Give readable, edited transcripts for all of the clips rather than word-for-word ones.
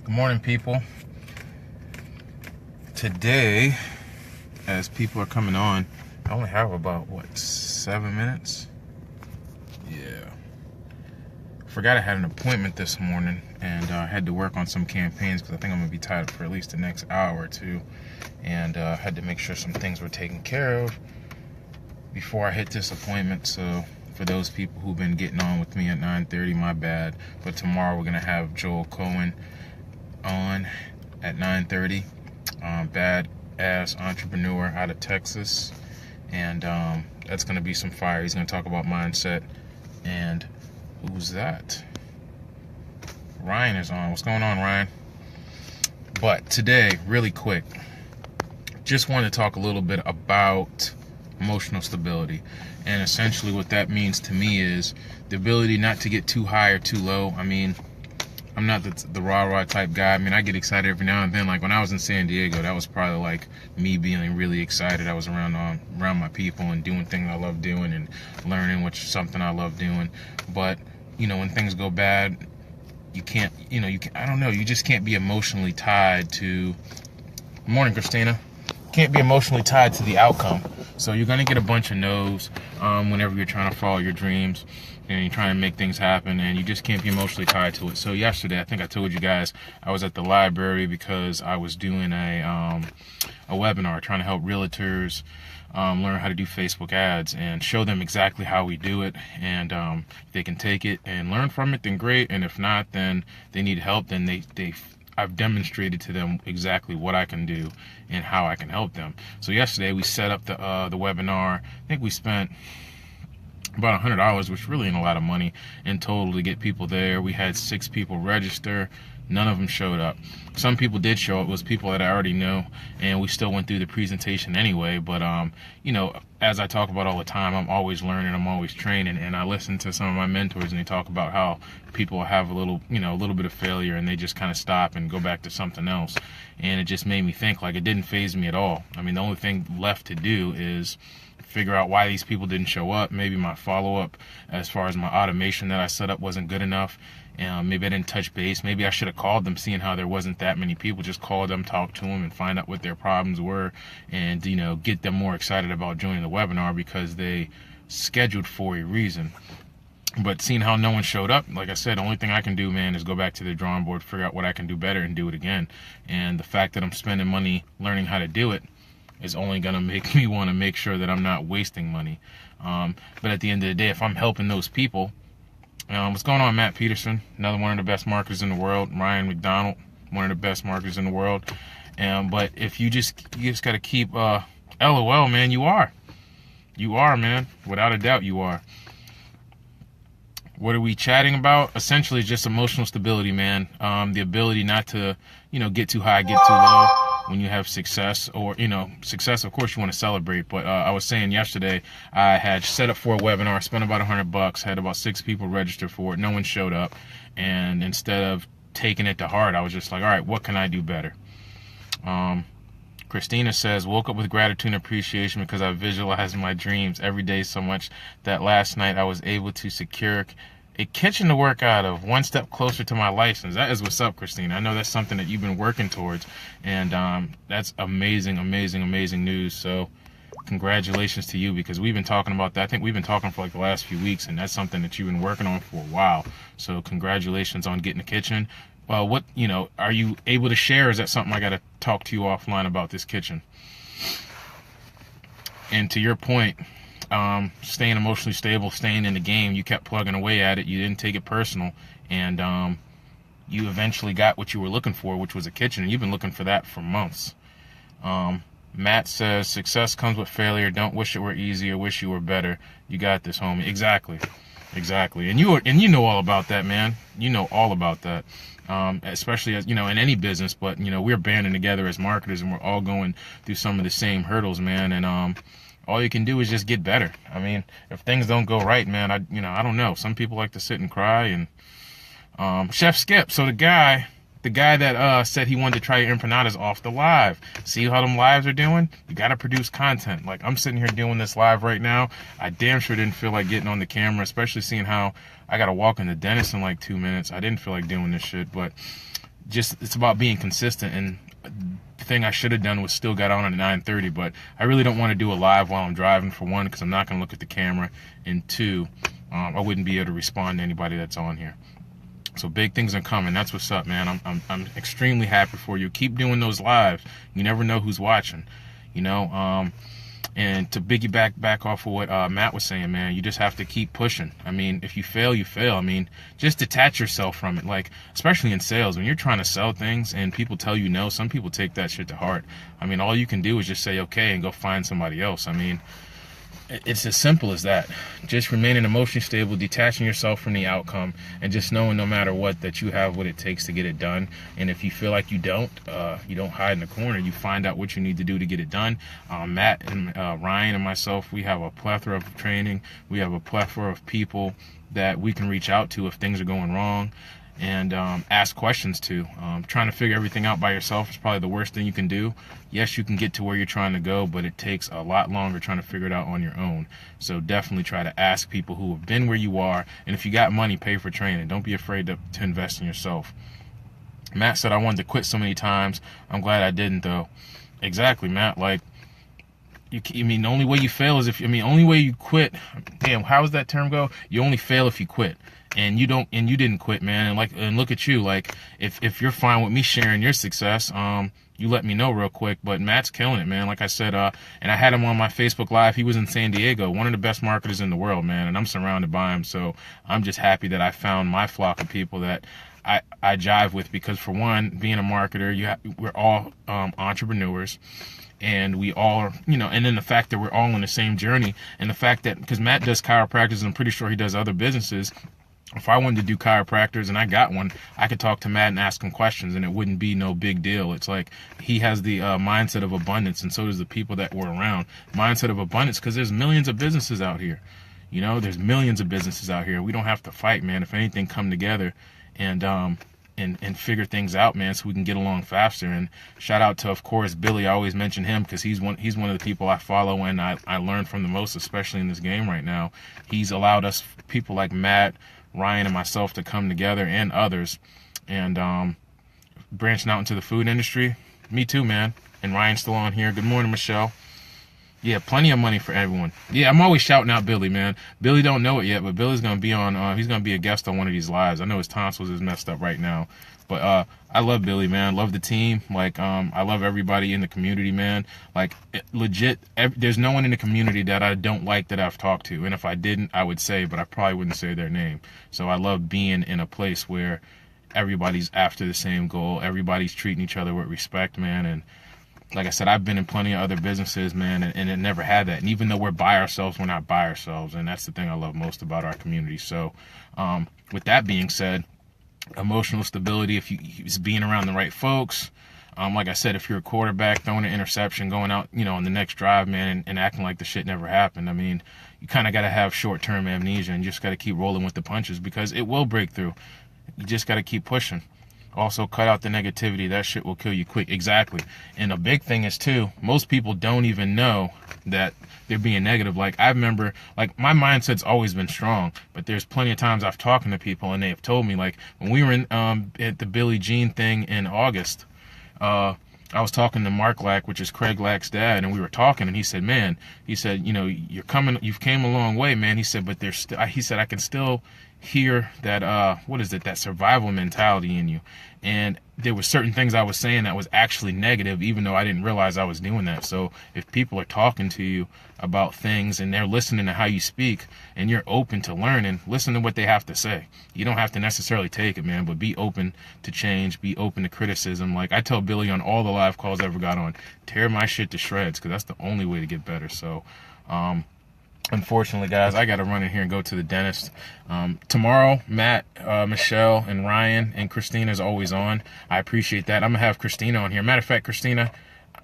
Good morning, people. Today, as people are coming on, I only have about, 7 minutes? Yeah. Forgot I had an appointment this morning, and I had to work on some campaigns because I think I'm going to be tied up for at least the next hour or two. And had to make sure some things were taken care of before I hit this appointment. So for those people who've been getting on with me at 9:30, my bad. But tomorrow we're going to have Joel Cohen on at 9:30. Badass entrepreneur out of Texas. And that's going to be some fire. He's going to talk about mindset. And who's that? Ryan is on. What's going on, Ryan? But today, really quick, just wanted to talk a little bit about emotional stability. And essentially what that means to me is the ability not to get too high or too low. I mean, I'm not the rah-rah type guy. I mean, I get excited every now and then. Like when I was in San Diego, that was probably like me being really excited. I was around my people and doing things I love doing and learning, which is something I love doing. But, when things go bad, you can't, I don't know, you just can't be emotionally tied to, good morning, Christina. Can't be emotionally tied to the outcome. So you're going to get a bunch of no's whenever you're trying to follow your dreams and you're trying to make things happen, and you just can't be emotionally tied to it. So yesterday, I think I told you guys, I was at the library because I was doing a webinar trying to help realtors learn how to do Facebook ads and show them exactly how we do it. And if they can take it and learn from it, then great. And if not, then they need help. Then I've demonstrated to them exactly what I can do and how I can help them. So yesterday we set up the webinar. I think we spent about $100, which really ain't a lot of money in total to get people there. We had 6 people register. None of them showed up. Some people did show up. It was people that I already know, and we still went through the presentation anyway. But as I talk about all the time, I'm always learning, I'm always training, and I listen to some of my mentors, and they talk about how people have a little bit of failure, and they just kind of stop and go back to something else. And it just made me think, like, it didn't faze me at all. I mean, the only thing left to do is figure out why these people didn't show up. Maybe my follow-up as far as my automation that I set up wasn't good enough. Maybe I didn't touch base. Maybe I should have called them, seeing how there wasn't that many people. Just call them, talk to them, and find out what their problems were, and get them more excited about joining the webinar because they scheduled for a reason. But seeing how no one showed up, like I said, the only thing I can do, man, is go back to the drawing board, figure out what I can do better, and do it again. And the fact that I'm spending money learning how to do it is only going to make me want to make sure that I'm not wasting money. But at the end of the day, if I'm helping those people, what's going on, Matt Peterson? Another one of the best marketers in the world. Ryan McDonald, one of the best marketers in the world. But if you just got to keep, LOL, man, you are, man. Without a doubt, you are. What are we chatting about? Essentially, just emotional stability, man. The ability not to, get too high, get too low when you have success. Or, success, of course, you want to celebrate. But I was saying yesterday, I had set up for a webinar, spent about $100, had about 6 people register for it. No one showed up. And instead of taking it to heart, I was just like, all right, what can I do better? Christina says, woke up with gratitude and appreciation because I visualized my dreams every day so much that last night I was able to secure a kitchen to work out of, one step closer to my license. That is what's up, Christina. I know that's something that you've been working towards, and that's amazing, amazing, amazing news. So congratulations to you, because we've been talking about that. I think we've been talking for like the last few weeks, and that's something that you've been working on for a while. So congratulations on getting the kitchen. What, are you able to share? Is that something I got to talk to you offline about, this kitchen? And to your point, staying emotionally stable, staying in the game, you kept plugging away at it. You didn't take it personal, and you eventually got what you were looking for, which was a kitchen. And you've been looking for that for months. Matt says, success comes with failure. Don't wish it were easier. Wish you were better. You got this, homie. Exactly. And you know all about that, man. You know all about that. Especially as, in any business, but, we're banding together as marketers, and we're all going through some of the same hurdles, man. And, all you can do is just get better. I mean, if things don't go right, man, I don't know. Some people like to sit and cry. And, Chef Skip. So the guy that, said he wanted to try your empanadas off the live. See how them lives are doing? You got to produce content. Like, I'm sitting here doing this live right now. I damn sure didn't feel like getting on the camera, especially seeing how I got to walk in the dentist in like 2 minutes. I didn't feel like doing this shit, but it's about being consistent. And the thing I should have done was still got on at 9:30, but I really don't want to do a live while I'm driving, for one, because I'm not going to look at the camera, and two, I wouldn't be able to respond to anybody that's on here. So big things are coming. That's what's up, man. I'm extremely happy for you. Keep doing those lives. You never know who's watching, you know. And to back off of what Matt was saying, man, you just have to keep pushing. I mean, if you fail, you fail. I mean, just detach yourself from it. Like, especially in sales, when you're trying to sell things and people tell you no, some people take that shit to heart. I mean, all you can do is just say okay and go find somebody else. I mean, it's as simple as that. Just remaining emotionally stable, detaching yourself from the outcome, and just knowing no matter what that you have what it takes to get it done. And if you feel like you don't hide in the corner. You find out what you need to do to get it done. Matt and Ryan and myself, we have a plethora of training. We have a plethora of people that we can reach out to if things are going wrong, and ask questions to. Trying to figure everything out by yourself is probably the worst thing you can do. Yes, you can get to where you're trying to go, but it takes a lot longer trying to figure it out on your own. So definitely try to ask people who have been where you are, and if you got money, pay for training. Don't be afraid to invest in yourself. Matt said, I wanted to quit so many times. I'm glad I didn't, though. Exactly, Matt. Like, I mean, the only way you fail is only way you quit. Damn, how does that term go? You only fail if you quit. And you didn't quit, man. And look at you. Like, if you're fine with me sharing your success, you let me know real quick. But Matt's killing it, man. Like I said, and I had him on my Facebook Live. He was in San Diego, one of the best marketers in the world, man. And I'm surrounded by him. So I'm just happy that I found my flock of people that I jive with, because for one, being a marketer, we're all entrepreneurs. And we all, and then the fact that we're all on the same journey, and the fact that, because Matt does chiropractors, and I'm pretty sure he does other businesses. If I wanted to do chiropractors and I got one, I could talk to Matt and ask him questions, and it wouldn't be no big deal. It's like he has the mindset of abundance, and so does the people that we're around. Mindset of abundance, because there's millions of businesses out here. There's millions of businesses out here. We don't have to fight, man. If anything, come together and figure things out, man, so we can get along faster. And shout out to, of course, Billy. I always mention him because he's one of the people I follow and I learn from the most, especially in this game right now. He's allowed us, people like Matt, Ryan, and myself, to come together, and others, and branching out into the food industry. Me too, man. And Ryan's still on here. Good morning, Michelle. Yeah, plenty of money for everyone. Yeah, I'm always shouting out Billy, man. Billy don't know it yet, but Billy's going to be on, he's going to be a guest on one of these lives. I know his tonsils is messed up right now. But I love Billy, man. Love the team. Like, I love everybody in the community, man. Like, legit, there's no one in the community that I don't like that I've talked to. And if I didn't, I would say, but I probably wouldn't say their name. So I love being in a place where everybody's after the same goal. Everybody's treating each other with respect, man. And like I said, I've been in plenty of other businesses, man, and it never had that. And even though we're by ourselves, we're not by ourselves. And that's the thing I love most about our community. So with that being said, emotional stability, if it's being around the right folks. Like I said, if you're a quarterback throwing an interception, going out, on the next drive, man, and acting like the shit never happened. I mean, you kind of got to have short-term amnesia and just got to keep rolling with the punches, because it will break through. You just got to keep pushing. Also, cut out the negativity. That shit will kill you quick. Exactly. And a big thing is, too, most people don't even know that they're being negative. Like, I remember, like, my mindset's always been strong, but there's plenty of times I've talked to people and they have told me, like, when we were in at the Billie Jean thing in August, I was talking to Mark Lack, which is Craig Lack's dad, and we were talking, and he said, man, you've came a long way, man. He said, but he said, I can still hear that, that survival mentality in you. And there were certain things I was saying that was actually negative, even though I didn't realize I was doing that. So if people are talking to you about things and they're listening to how you speak and you're open to learning, listen to what they have to say. You don't have to necessarily take it, man, but be open to change, be open to criticism. Like I tell Billy on all the live calls I ever got on, tear my shit to shreds, because that's the only way to get better. So, unfortunately, guys, I got to run in here and go to the dentist. Tomorrow, Matt, Michelle, and Ryan, and Christina is always on. I appreciate that. I'm going to have Christina on here. Matter of fact, Christina,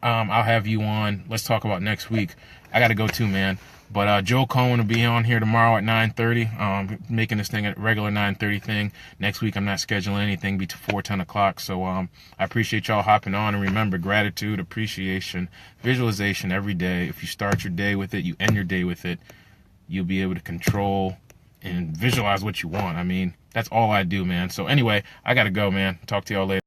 I'll have you on. Let's talk about next week. I got to go too, man. But Joe Cohen will be on here tomorrow at 9:30, making this thing a regular 9:30 thing. Next week, I'm not scheduling anything before 10 o'clock. So I appreciate y'all hopping on. And remember, gratitude, appreciation, visualization every day. If you start your day with it, you end your day with it, you'll be able to control and visualize what you want. I mean, that's all I do, man. So anyway, I got to go, man. Talk to y'all later.